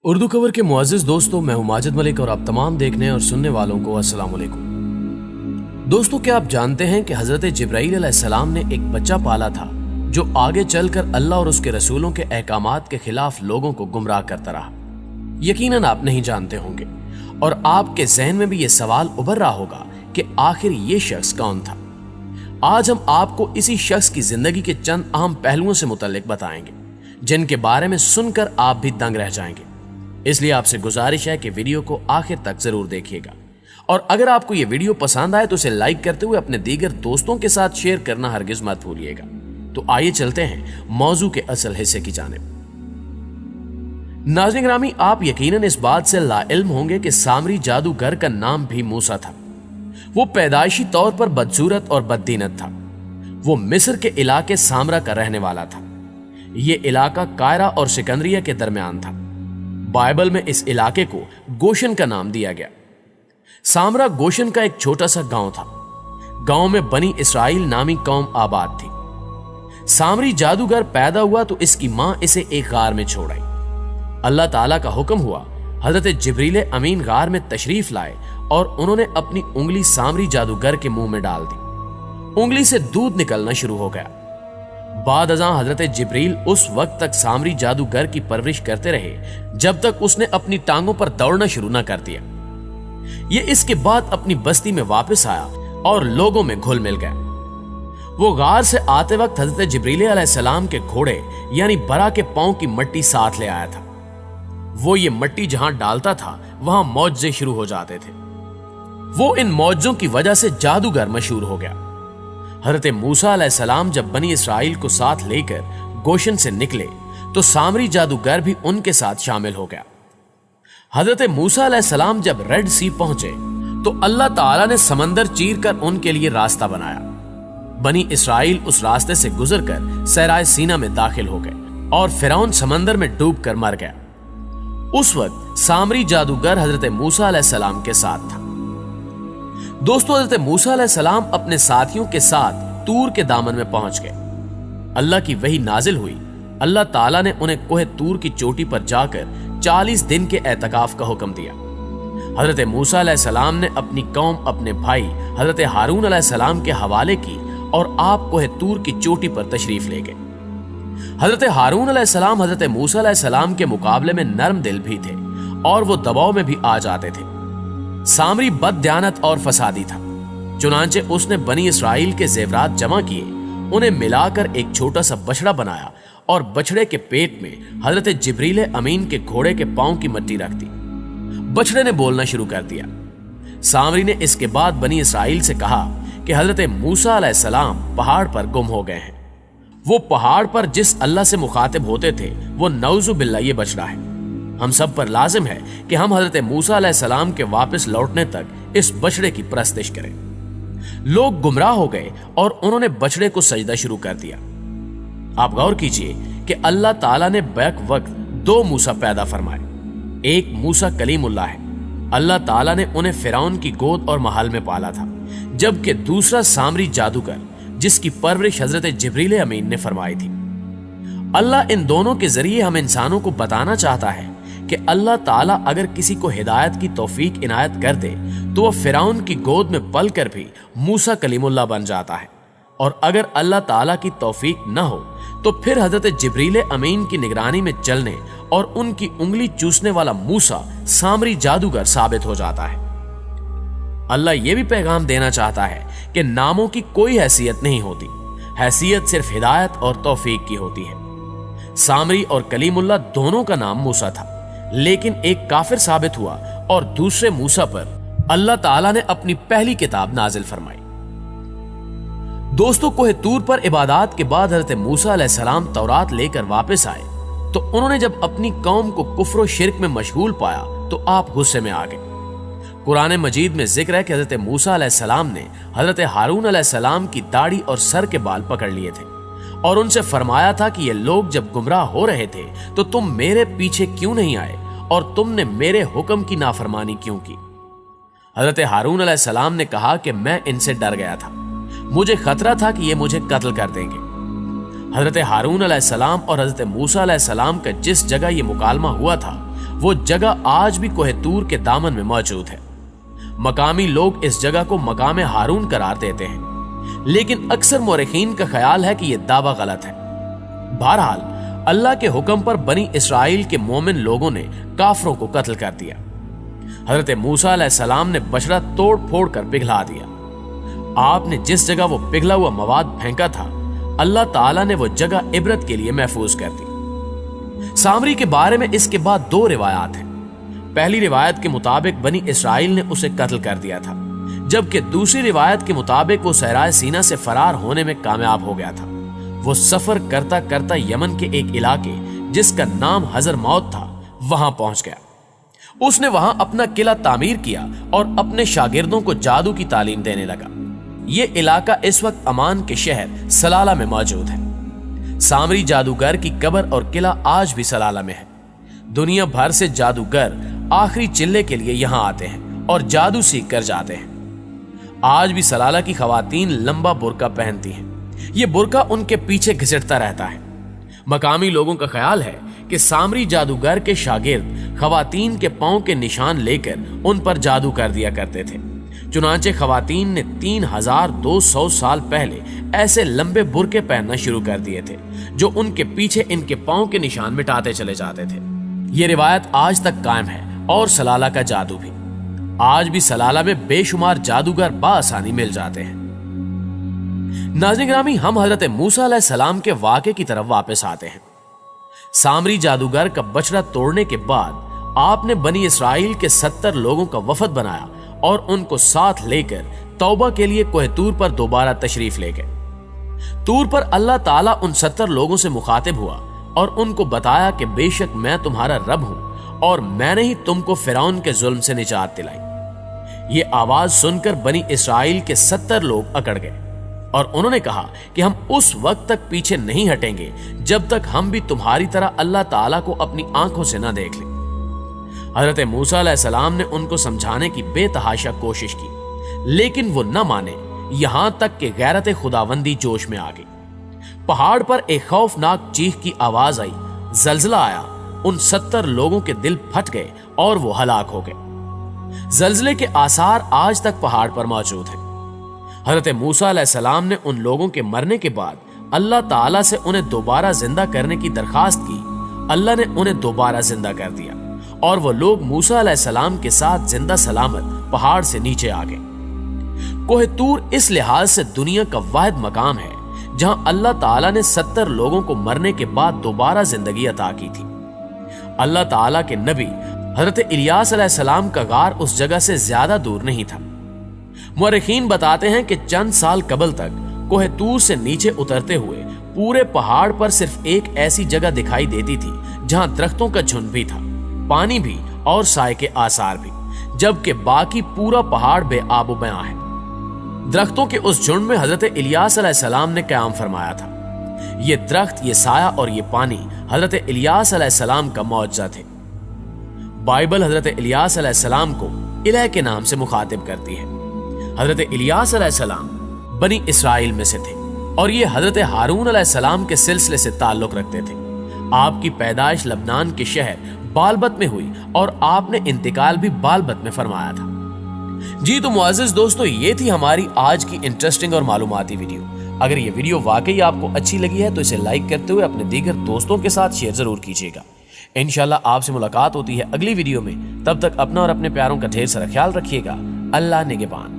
Urdu cover के मुअज़्ज़िज़ दोस्तों, मैं हूं माजिद मलिक और आप तमाम देखने और सुनने वालों को अस्सलाम वालेकुम। दोस्तों, क्या आप जानते हैं कि हज़रत जिब्राईल अलैहिस्सलाम ने एक बच्चा पाला था जो आगे चलकर अल्लाह और उसके रसूलों के अहकामात के खिलाफ लोगों को गुमराह करता रहा। यकीनन आप नहीं जानते होंगे और आपके जहन में भी ये सवाल उभर रहा होगा कि आखिर ये शख्स कौन था। आज हम आपको इसी शख्स की जिंदगी के चंद अहम पहलुओं से मुतल्लिक बताएंगे जिनके बारे में सुनकर आप भी दंग रह जाएंगे। इसलिए आपसे गुजारिश है कि वीडियो को आखिर तक जरूर देखिएगा और अगर आपको यह वीडियो पसंद आए तो इसे लाइक करते हुए अपने दीगर दोस्तों के साथ शेयर करना हरगिज मत भूलिएगा। तो आइए चलते हैं मौजू के असल हिस्से की जानिब। नाज़रीन गिरामी, आप यकीनन इस बात से लाइल्म होंगे कि सामरी जादूगर का नाम भी मूसा था। वो पैदाइशी तौर पर बदसूरत और बददीनत था। वो मिस्र के इलाके सामरा का रहने वाला था। ये इलाका कायरा और सिकंदरिया के दरमियान था। बाइबल में इस इलाके को गोशन का नाम दिया गया। सामरा गोशन का एक छोटा सा गांव था। गांव में बनी इसराइल नामी कौम आबाद थी। सामरी जादूगर पैदा हुआ तो इसकी मां इसे एक गार में छोड़ आई। अल्लाह ताला का हुक्म हुआ, हजरत जिब्रील अमीन गार में तशरीफ लाए और उन्होंने अपनी उंगली सामरी जादूगर के मुंह में डाल दी। उंगली से दूध निकलना शुरू हो गया। बाद अज़ां हजरत जिब्रील उस वक्त तक सामरी जादूगर की परवरिश करते रहे जब तक उसने अपनी टांगों पर दौड़ना शुरू न कर दिया। ये इसके बाद अपनी बस्ती में वापस आया और लोगों में घुल मिल गया। वो गार से आते वक्त हजरत जिब्रील अलैहिस्सलाम के घोड़े यानी बरा के पांव की मट्टी साथ ले आया था। वो ये मट्टी जहां डालता था वहां मौजे शुरू हो जाते थे। वो इन मौजों की वजह से जादूगर मशहूर हो गया। हजरत मूसा अलैहिस्सलाम जब बनी इसराइल को साथ लेकर गोशन से निकले तो सामरी जादूगर भी उनके साथ शामिल हो गया। हजरत मूसा अलैहिस्सलाम जब रेड सी पहुंचे तो अल्लाह ताला ने समंदर चीर कर उनके लिए रास्ता बनाया। बनी इसराइल उस रास्ते से गुजरकर सहराए सीना में दाखिल हो गए और फिरौन समंदर में डूब कर मर गया। उस वक्त सामरी जादूगर हजरत मूसा अलैहिस्सलाम के साथ था। दोस्तों, हजरत मूसा अलैहिस्सलाम अपने साथियों के साथ तूर के दामन में पहुंच गए। अल्लाह की वही नाजिल हुई। अल्लाह ताला ने उन्हें कोहे तूर की चोटी पर जाकर 40 दिन के एतकाफ का हुक्म दिया। हजरत मूसा अलैहिस्सलाम ने अपनी कौम अपने भाई हजरत हारून अलैहिस्सलाम के हवाले की और आप कोहे तूर की चोटी पर तशरीफ ले गए। हजरत हारून अलैहिस्सलाम हजरत मूसा अलैहिस्सलाम के मुकाबले में नरम दिल भी थे और वो दबाव में भी आ जाते थे। सामरी बददयानत और फसादी था। चुनांचे उसने बनी इसराइल के जेवरात जमा किए, उन्हें मिलाकर एक छोटा सा बछड़ा बनाया और बछड़े के पेट में हजरत जिब्रील अमीन के घोड़े के पांव की मट्टी रख दी। बछड़े ने बोलना शुरू कर दिया। सामरी ने इसके बाद बनी इसराइल से कहा कि हजरत मूसा अलैहिस्सलाम पहाड़ पर गुम हो गए हैं। वो पहाड़ पर जिस अल्लाह से मुखातिब होते थे वो नऊज़ु बिल्लाह ये बछड़ा है। हम सब पर लाजिम है कि हम हजरत मूसा अलैहिस्सलाम के वापस लौटने तक इस बछड़े की परस्तिश करें। लोग गुमराह हो गए और उन्होंने बछड़े को सजदा शुरू कर दिया। आप गौर कीजिए कि अल्लाह ताला ने बैक वक्त 2 मूसा पैदा फरमाए। एक मूसा कलीमुल्लाह है। अल्लाह ताला ने उन्हें फिरौन की गोद और महल में पाला था, जबकि दूसरा सामरी जादूगर जिसकी परवरिश हजरत जिब्रील अमीन ने फरमाई थी। अल्लाह इन दोनों के जरिए हम इंसानों को बताना चाहता है कि अल्लाह ताला अगर किसी को हिदायत की तौफीक इनायत कर दे तो वह फिरौन की गोद में पल कर भी मूसा कलीमुल्लाह बन जाता है, और अगर अल्लाह ताला की तौफीक न हो तो फिर हजरत जिब्रील अमीन की निगरानी में चलने और उनकी उंगली चूसने वाला मूसा सामरी जादूगर साबित हो जाता है। अल्लाह यह भी पैगाम देना चाहता है कि नामों की कोई हैसियत नहीं होती, हैसियत सिर्फ हिदायत और तौफीक की होती है। सामरी और कलीमुल्लाह दोनों का नाम मूसा था, लेकिन एक काफिर साबित हुआ और दूसरे मूसा पर अल्लाह ताला ने अपनी पहली किताब नाजिल फरमाई। दोस्तों, कोहे तूर पर इबादत के बाद हजरत मूसा अलैहिस्सलाम तौरात लेकर वापस आए तो उन्होंने जब अपनी कौम को कुफ्र और शिर्क में मशगूल पाया तो आप गुस्से में आ गए। कुरान मजीद में जिक्र है कि हजरत मूसा अलैहिस्सलाम ने हजरत हारून अलैहिस्सलाम की दाढ़ी और सर के बाल पकड़ लिए थे और उनसे फरमाया था कि ये लोग जब गुमराह हो रहे थे तो तुम मेरे पीछे क्यों नहीं आए और तुमने मेरे हुक्म की नाफरमानी क्यों की। हजरत हारून अलैहिस्सलाम ने कहा कि मैं इनसे डर गया था, मुझे खतरा था कि ये मुझे कत्ल कर देंगे। हजरत हारून अलैहिस्सलाम और हजरत मूसा अलैहिस्सलाम का जिस जगह ये मुकालमा हुआ था वो जगह आज भी कोह तूर के दामन में मौजूद है। मकामी लोग इस जगह को मकाम हारून करार देते हैं, लेकिन अक्सर मौरखीन का ख्याल है कि यह दावा गलत है। बहरहाल अल्लाह के हुक्म पर बनी इसराइल के मोमिन लोगों ने काफरों को कत्ल कर दिया। हजरत मूसा अलैहिस्सलाम ने बछड़ा तोड़ फोड़ कर पिघला दिया। आपने जिस जगह वो पिघला हुआ मवाद फेंका था, अल्लाह ताला ने वो जगह इबरत के लिए महफूज कर दी। सामरी के बारे में इसके बाद दो रिवायात हैं। पहली रिवायत के मुताबिक बनी इसराइल ने उसे कत्ल कर दिया था, जबकि दूसरी रिवायत के मुताबिक वो सहराए सीना से फरार होने में कामयाब हो गया था। वो सफर करता करता यमन के एक इलाके जिसका नाम हजर मौत था, वहां पहुंच गया। उसने वहां अपना किला तामीर किया और अपने शागिर्दों को जादू की तालीम देने लगा। ये इलाका इस वक्त अमान के शहर सलाला में मौजूद है। सामरी जादूगर की कब्र और किला आज भी सलाला में है। दुनिया भर से जादूगर आखिरी चिल्ले के लिए यहां आते हैं और जादू सीख कर जाते हैं। आज भी सलाला की खवातीन लंबा बुर्का पहनती हैं। ये बुर्का उनके पीछे घिसटता रहता है। मकामी लोगों का ख्याल है कि सामरी जादूगर के शागिर्द खवातीन के पांव के निशान लेकर उन पर जादू कर दिया करते थे। चुनांचे खवातीन ने 3200 साल पहले ऐसे लंबे बुर्के पहनना शुरू कर दिए थे, जो उनके पीछे इनके पांव के निशान मिटाते चले जाते थे। ये रिवायत आज तक कायम है और सलाला का जादू भी। आज भी सलाला में बेशुमार जादूगर बाआसानी मिल जाते हैं। नाज़रीन गिरामी, हम हजरत मूसा अलैहिस्सलाम के वाक़े की तरफ वापस आते हैं। सामरी जादूगर का बछड़ा तोड़ने के बाद आपने बनी इसराइल के 70 लोगों का वफद बनाया और उनको साथ लेकर तौबा के लिए कोह तूर पर दोबारा तशरीफ ले गए। तूर पर अल्लाह ताला उन 70 लोगों से मुखातिब हुआ और उनको बताया कि बेशक मैं तुम्हारा रब हूं और मैंने ही तुमको फिरौन के जुल्म से निजात दिलाई। ये आवाज सुनकर बनी इसराइल के 70 लोग अकड़ गए और उन्होंने कहा कि हम उस वक्त तक पीछे नहीं हटेंगे जब तक हम भी तुम्हारी तरह अल्लाह ताला को अपनी आंखों से न देख लें। हजरत मूसा अलैहिस्सलाम ने उनको समझाने की बेतहाशा कोशिश की, लेकिन वो न माने। यहां तक कि गैरत खुदावंदी जोश में आ गई। पहाड़ पर एक खौफनाक चीख की आवाज आई, जल्जला आया। उन 70 लोगों के दिल फट गए और वो हलाक हो गए। जल्जले के आसार आज तक पहाड़ पर मौजूद हैं। हजरत मूसा अलैहिस्सलाम ने उन लोगों के मरने के बाद अल्लाह ताला से उन्हें दोबारा जिंदा करने की दरखास्त की। अल्लाह ने उन्हें दोबारा जिंदा कर दिया और वो लोग मूसा अलैहिस्सलाम के साथ जिंदा सलामत पहाड़ से नीचे आ गए। कोह तूर इस लिहाज से दुनिया का वाहिद मकाम है जहां अल्लाह ताला ने 70 लोगों को मरने के बाद दोबारा जिंदगी अता की थी। अल्लाह ताला के नबी हजरत इलियास अलैहिस्सलाम का गार उस जगह से ज्यादा दूर नहीं था। मुअर्रिखीन बताते हैं कि चंद साल कबल तक कोह तूर से नीचे उतरते हुए पूरे पहाड़ पर सिर्फ एक ऐसी जगह दिखाई देती थी जहां दरख्तों का झुंड भी था, पानी भी और साए के आसार भी, जबकि बाकी पूरा पहाड़ बेआबो बयां है। दरख्तों के उस झुंड में हजरत इलियास अलैहिस्सलाम ने क़याम फरमाया था। ये दरख्त, ये साया और ये पानी हजरत इलियास अलैहिस्सलाम का मौजज़ा थे। बाइबल हजरत इलियास अलैहिस्सलाम को इलाह के नाम से मुखातिब करती है। हजरत इलियास अलैहिस्सलाम बनी इसराइल में से थे और ये हजरत हारून अलैहिस्सलाम के सिलसिले से ताल्लुक रखते थे। आपकी पैदाइश लबनान के शहर बालबत में हुई और आपने इंतकाल भी बालबत में फरमाया था। जी तो मुअज़्ज़िज़ दोस्तों, ये थी हमारी आज की इंटरेस्टिंग और मालूमाती वीडियो। अगर ये वीडियो वाकई आपको अच्छी लगी है तो इसे लाइक करते हुए अपने दीगर दोस्तों के साथ शेयर जरूर कीजिएगा। इंशाल्लाह आपसे मुलाकात होती है अगली वीडियो में। तब तक अपना और अपने प्यारों का ढेर सारा ख्याल रखिएगा। अल्लाह निगहबान।